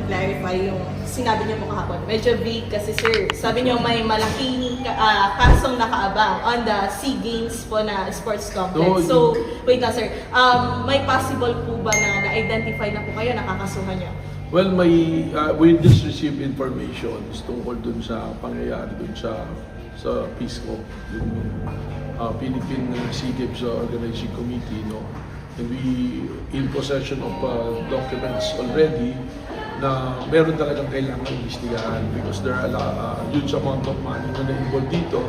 clarify yung sinabi niyo po kahapon. Medyo vague kasi sir. Sabi niyo may malaking kasong nakaabang on the SEA Games po na sports complex. So, wait lang sir. May possible po ba na na-identify na po kayo, nakakasuhan niyo? Well, we just received information tungkol dun sa pangyayari dun sa PISCO, yung Philippine SEA Games Organizing Committee, no? And we in possession of documents already na meron talagang kailangan imbestigahan because there are a huge amount of money na na-involved dito.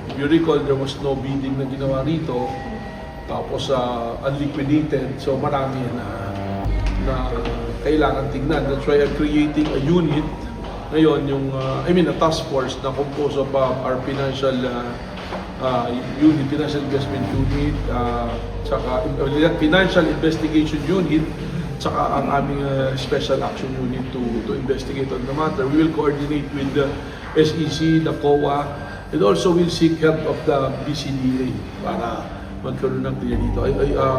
If you recall, there was no bidding na ginawa rito, tapos unliquidated, so marami na kailangan tignan. That's why I'm creating a unit ngayon, a task force na composed of our financial unit, financial investment unit, saka financial investigation unit, saka ang aming special action unit to investigate on the matter. We will coordinate with the SEC, the COA, and also we'll seek help of the BCDA para magkaroon ng clear dito.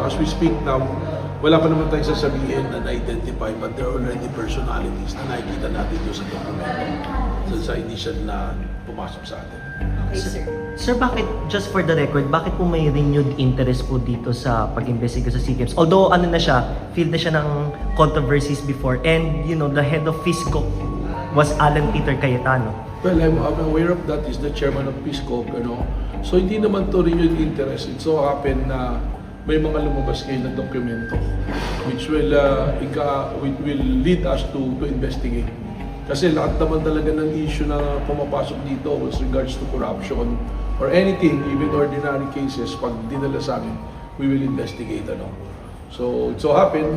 As we speak now, wala pa naman tayong sasabihin na na-identify, but there are already personalities na nakikita natin doon sa dokumento, sa initial na pumasok sa atin. Okay, sir. Sir, bakit, just for the record, bakit po may renewed interest po dito sa pag-investiga sa SEA Games? Although, field na siya ng controversies before, and, the head of FISCO was Alan Peter Cayetano. Well, I'm aware of that. Is the chairman of PISCO, So, hindi naman to renewed interest. It so happened na may mga lumabas kayo na dokumento which will lead us to investigate. Kasi lahat naman talaga ng issue na pumapasok dito with regards to corruption or anything, even ordinary cases, pag dinala sa amin, we will investigate. So, it so happened,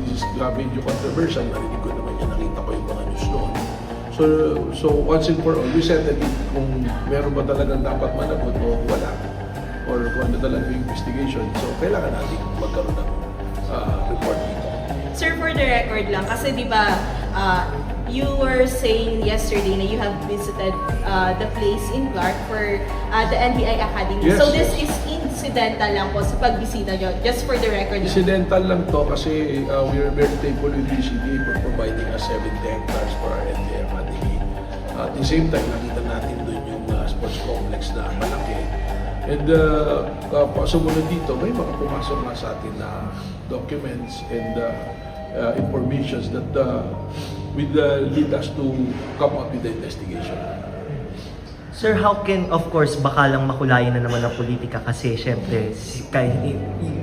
this is medyo controversial. Narinig ko naman yan, nakita ko yung mga news noon. So once and for all, we settled it kung meron ba talagang dapat managot o wala. Or kung ano talaga yung investigation. So, kailangan natin magkaroon ng report dito. Sir, for the record lang, kasi di ba, you were saying yesterday na you have visited the place in Clark for the NBI Academy. Yes, so, this yes. is incidental lang po sa pagbisita nyo, just for the record lang. Incidental lang to kasi we are very thankful with BCDA for providing us 70 hectares for our NBI Academy. At the same time, nakita natin doon yung sports complex na malaki. And sumunod dito, may mga pumasok na sa atin na documents and informations that will lead us to come up with the investigation. Sir, how can, of course, baka lang makulayan na naman ang politika kasi syempre,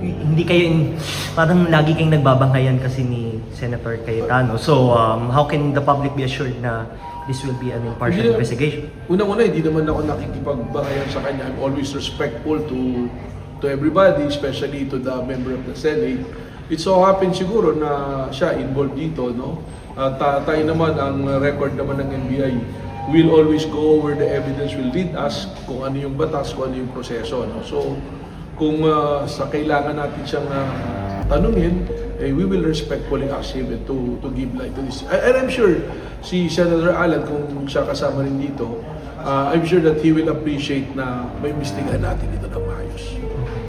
hindi kayo, parang lagi kayong nagbabanghayan kasi ni Senator Cayetano. So, how can the public be assured na this will be an impartial investigation? Unang-una, hindi naman ako nakikipagbangayan sa kanya. I'm always respectful to everybody, especially to the member of the Senate. It so happens siguro na siya involved dito, no? At tayo naman, ang record naman ng NBI, we'll always go where the evidence will lead us kung ano yung batas, kung ano yung proseso, no? So, kung sa kailangan natin siyang tanungin, we will respectfully ask him to give light to this. And I'm sure si Senator Alan, kung siya kasama rin dito, I'm sure that he will appreciate na may imbestigahan natin dito ng maayos.